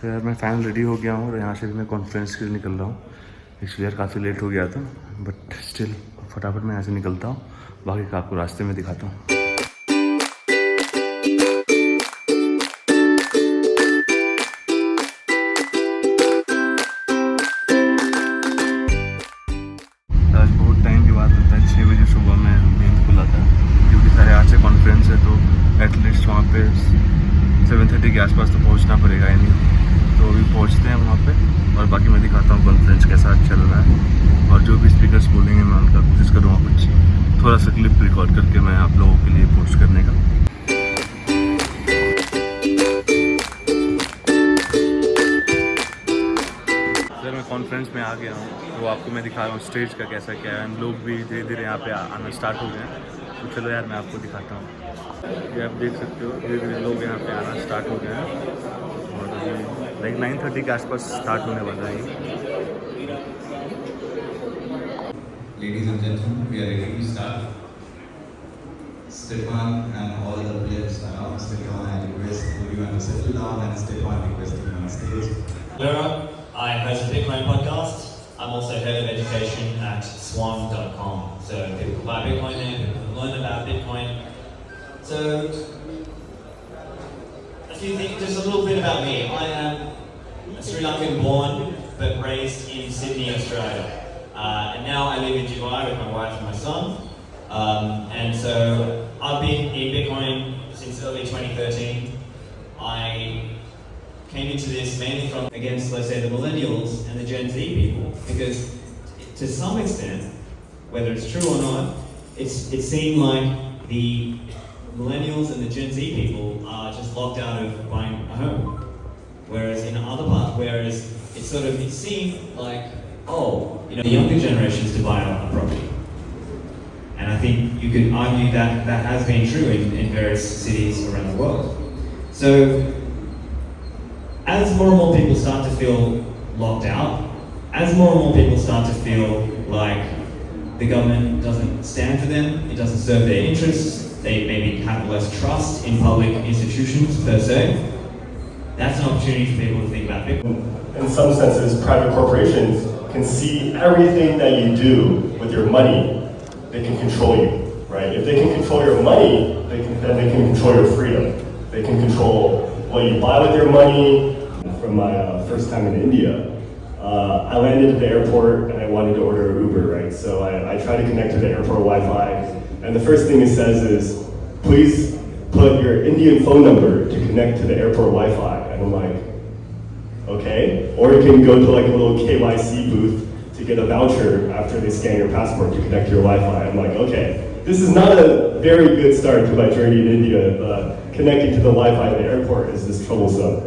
तो यार मैं फाइनल रेडी हो गया हूँ और यहाँ से भी मैं कॉन्फ्रेंस के लिए निकल रहा हूँ। एक्चुअली यार काफ़ी लेट हो गया था, बट स्टिल फटाफट मैं यहाँ से निकलता हूँ, बाकी का आपको रास्ते में दिखाता हूँ। आज बहुत टाइम के बाद लगता है 6 बजे सुबह में नींद खुला था, क्योंकि सारे 8 से कॉन्फ्रेंस है, तो एटलीस्ट वहाँ पे 7:30 के आसपास तो पहुँचना पड़ेगा ही नहीं। तो अभी पहुँचते हैं वहाँ पे और बाकी मैं दिखाता हूँ कॉन्फ्रेंस कैसा चल रहा है, और जो भी स्पीकर्स बोलेंगे मैं उनका कोशिश करूँगा कुछ थोड़ा सा क्लिप रिकॉर्ड करके मैं आप लोगों के लिए पोस्ट करने का। सर मैं कॉन्फ्रेंस में आ गया हूँ, तो आपको मैं दिखा रहा हूँ स्टेज का कैसा क्या है। लोग भी धीरे धीरे यहाँ पे आना स्टार्ट हो गए हैं, तो चलो यार मैं आपको दिखाता हूँ। ये आप देख सकते हो धीरे धीरे लोग यहाँ पे आना स्टार्ट हो गए हैं, और लाइक 9:30 के आसपास स्टार्ट होने वाला है। Ladies and gentlemen, we are ready to start. Stefan and all the players around Stefan, I request everyone to settle down, and Stefan requesting on stage. Hello, I host a Bitcoin podcast. I'm also head of education at swan.com. So people can buy Bitcoin there, people can learn about Bitcoin. So a few things, just a little bit about me. I am a Sri Lankan born but raised in Sydney, Australia. And now I live in Dubai with my wife and my son. And so I've been in Bitcoin since early 2013. I came into this mainly from against, let's say, the millennials and the Gen Z people, because to some extent, whether it's true or not, it seemed like the millennials and the Gen Z people are just locked out of buying a home. Whereas in other parts, it seemed like, the younger generations to buy a property. And I think you could argue that that has been true in various cities around the world. So as more and more people start to feel locked out, as more and more people start to feel like the government doesn't stand for them, it doesn't serve their interests, they maybe have less trust in public institutions per se, that's an opportunity for people to think about Bitcoin. In some senses, private corporations can see everything that you do with your money. They can control you, right? If they can control your money, then they can control your freedom. They can control what you buy with your money. From my first time in India, I landed at the airport and I wanted to order an Uber, right? So I tried to connect to the airport Wi-Fi, and the first thing it says is, please put your Indian phone number to connect to the airport Wi-Fi. And I'm like, okay. Or you can go to like a little KYC booth to get a voucher after they scan your passport to connect to your Wi-Fi. I'm like, okay, this is not a very good start to my journey in India. Connecting to the Wi-Fi at the airport is just troublesome.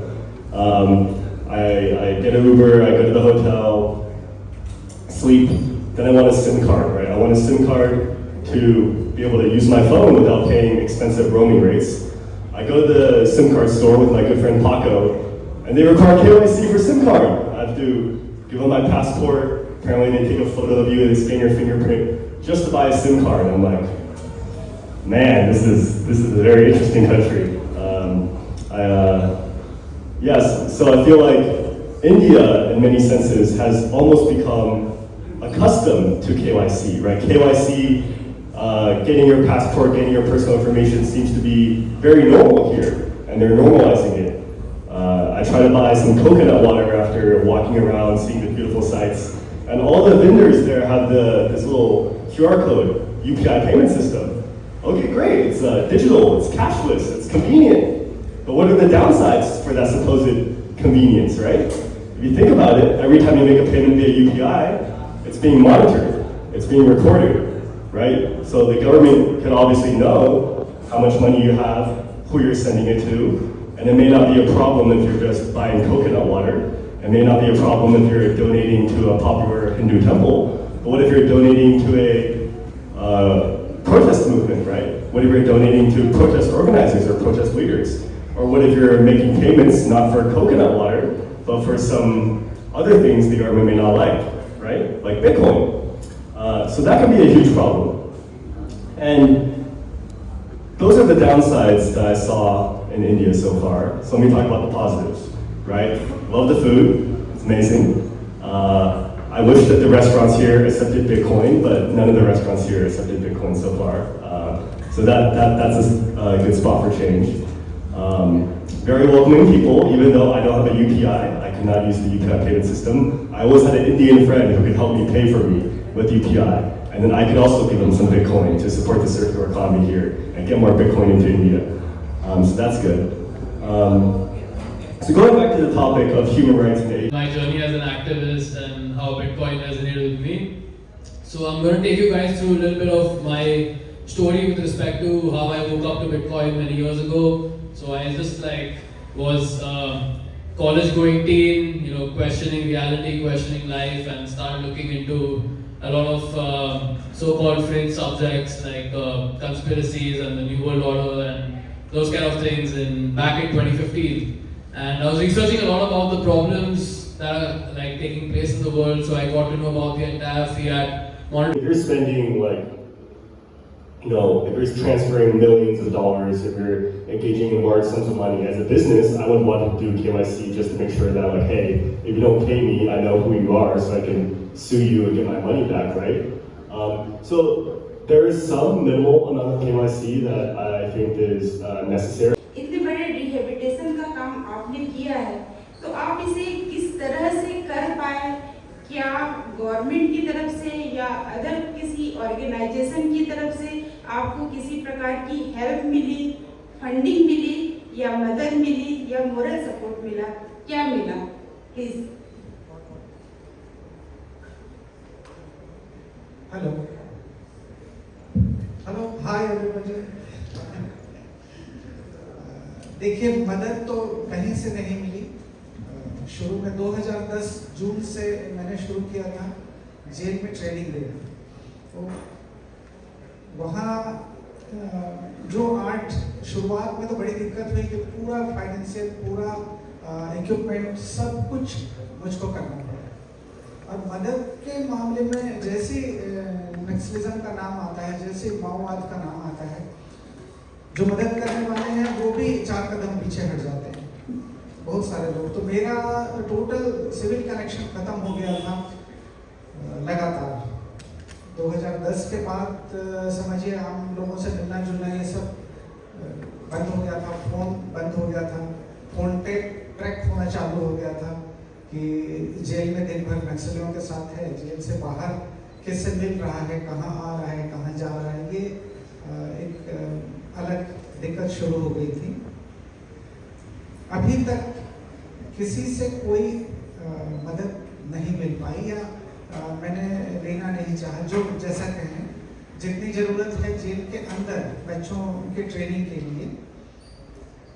I get an Uber, I go to the hotel, sleep, then I want a SIM card, right? I want a SIM card to be able to use my phone without paying expensive roaming rates. I go to the SIM card store with my good friend Paco, and they require KYC for SIM card. I have to give them my passport, apparently they take a photo of you, they scan your fingerprint, just to buy a SIM card. And I'm like, man, this is a very interesting country. Yes, so I feel like India, in many senses, has almost become accustomed to KYC, right? KYC, getting your passport, getting your personal information seems to be very normal here, and they're normalizing it. I try to buy some coconut water after walking around, seeing the beautiful sights, and all the vendors there have this little QR code, UPI payment system. Okay, great, it's digital, it's cashless, it's convenient. But what are the downsides for that supposed convenience, right? If you think about it, every time you make a payment via UPI, it's being monitored, it's being recorded, right? So the government can obviously know how much money you have, who you're sending it to, and it may not be a problem if you're just buying coconut water. It may not be a problem if you're donating to a popular Hindu temple. But what if you're donating to a protest movement, right? What if you're donating to protest organizers or protest leaders? Or what if you're making payments not for coconut water, but for some other things the government may not like, right? Like Bitcoin. So that can be a huge problem. And those are the downsides that I saw in India so far. So let me talk about the positives. right? Love the food, it's amazing. I wish that the restaurants here accepted Bitcoin, but none of the restaurants here accepted Bitcoin so far. So that's a good spot for change. Very welcoming people, even though I don't have a UPI, I cannot use the UPI payment system. I always had an Indian friend who could help me pay for me with UPI. And then I could also give them some Bitcoin to support the circular economy here and get more Bitcoin into India. So that's good. So going back to the topic of human rights and aid. My journey as an activist and how Bitcoin resonated with me. So I'm going to take you guys through a little bit of my story with respect to how I woke up to Bitcoin many years ago. So I just was college going teen, questioning reality, questioning life, and started looking into a lot of so-called fringe subjects like conspiracies and the New World Order and those kind of things back in 2015. And I was researching a lot about the problems that are taking place in the world, so I got to know about the entire fiat model. If you're spending if you're transferring millions of dollars, if you're engaging in large sums of money as a business, I would want to do KYC just to make sure that hey, if you don't pay me, I know who you are, so I can sue you and get my money back, right? So there is some minimal amount of KYC that I think is necessary. इतने बड़े rehabilitation का काम आपने किया है, तो आप इसे किस तरह से कर पाए? क्या गवर्नमेंट की तरफ से या अदर किसी ऑर्गेनाइजेशन की तरफ से आपको किसी प्रकार की हेल्प मिली, फंडिंग मिली या मदद मिली या मोरल सपोर्ट मिला? क्या मिला? प्लीज। Hello hi everybody. देखिए, मदद तो कहीं से नहीं मिली। शुरू में 2010 जून से मैंने शुरू किया था जेल में ट्रेनिंग देना। तो वहाँ जो शुरुआत में तो बड़ी दिक्कत हुई कि पूरा फाइनेंशियल, पूरा इक्विपमेंट, सब कुछ मुझको करना पड़ा। और मदद के मामले में जैसे नक्सलिज्म का नाम आता है, जैसे माओवाद का नाम आता है, जो मदद करने वाले हैं वो भी 4 कदम पीछे हट जाते हैं, बहुत सारे लोग। तो मेरा टोटल सिविल कनेक्शन खत्म हो गया था लगातार। 2010 के बाद समझिए हम लोगों से मिलना जुलना ये सब बंद हो गया था, फोन बंद हो गया था, फोन ट्रैक होना चालू हो गया था कि जेल में दिन भर नक्सलियों के साथ है, जेल से बाहर किससे मिल रहा है, कहाँ आ रहा है, कहाँ जा रहा है, ये एक अलग दिक्कत शुरू हो गई थी। अभी तक किसी से कोई मदद नहीं मिल पाई या मैंने लेना नहीं चाहा। जो जैसा कहें, जितनी ज़रूरत है जेल के अंदर बच्चों के ट्रेनिंग के लिए,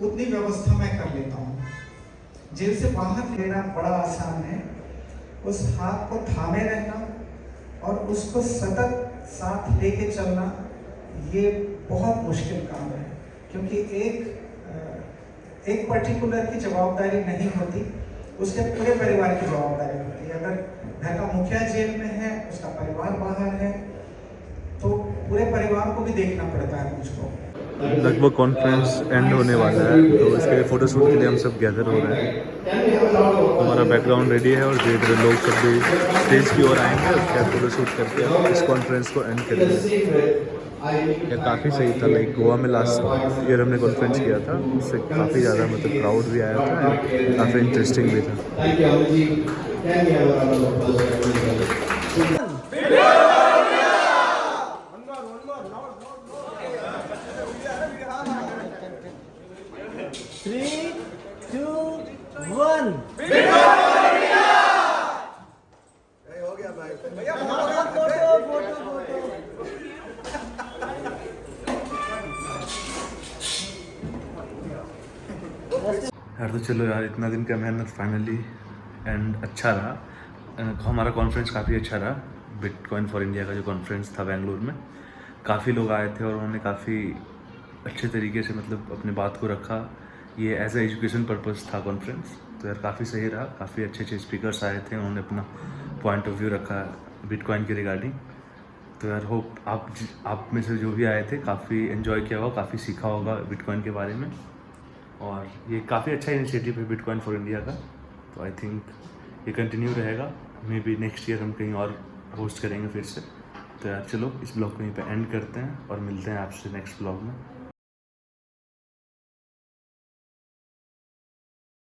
उतनी व्यवस्था मैं कर लेता हूँ। जेल से बाहर लेना बड़ा आसान है, उस हाथ को थामे रहना और उसको सतत साथ लेके चलना, ये बहुत मुश्किल काम है, क्योंकि एक पर्टिकुलर की जवाबदारी नहीं होती, उसके पूरे परिवार की जवाबदारी होती है। अगर घर का मुखिया जेल में है, उसका परिवार बाहर है, तो पूरे परिवार को भी देखना पड़ता है मुझको। लगभग कॉन्फ्रेंस एंड होने वाला है, तो इसके लिए फ़ोटोशूट के लिए हम सब गैदर हो रहे हैं। हमारा बैकग्राउंड रेडी है और धीरे धीरे लोग सब भी स्टेज की ओर आएंगे, उसके बाद फ़ोटोशूट करके इस कॉन्फ्रेंस को एंड करेंगे। यह काफ़ी सही था। गोवा में लास्ट ईयर हमने कॉन्फ्रेंस किया था, उससे काफ़ी ज़्यादा क्राउड भी आया था, काफ़ी इंटरेस्टिंग भी था। यार तो चलो यार, इतना दिन का मेहनत फाइनली एंड अच्छा रहा। हमारा कॉन्फ्रेंस काफ़ी अच्छा रहा। बिटकॉइन फॉर इंडिया का जो कॉन्फ्रेंस था बेंगलुरु में, काफ़ी लोग आए थे और उन्होंने काफ़ी अच्छे तरीके से अपनी बात को रखा। ये एज ए एजुकेशन पर्पस था कॉन्फ्रेंस, तो यार काफ़ी सही रहा। काफ़ी अच्छे अच्छे स्पीकर्स आए थे, उन्होंने अपना पॉइंट ऑफ व्यू रखा बिटकॉइन के रिगार्डिंग। तो यार होप आप में से जो भी आए थे काफ़ी एंजॉय किया होगा, काफ़ी सीखा होगा बिटकॉइन के बारे में। और ये काफ़ी अच्छा इनिशिएटिव है बिटकॉइन फॉर इंडिया का, तो आई थिंक ये कंटिन्यू रहेगा। मे बी नेक्स्ट ईयर हम कहीं और होस्ट करेंगे फिर से। तो यार चलो इस ब्लॉग को यहीं पे एंड करते हैं और मिलते हैं आपसे नेक्स्ट ब्लॉग में।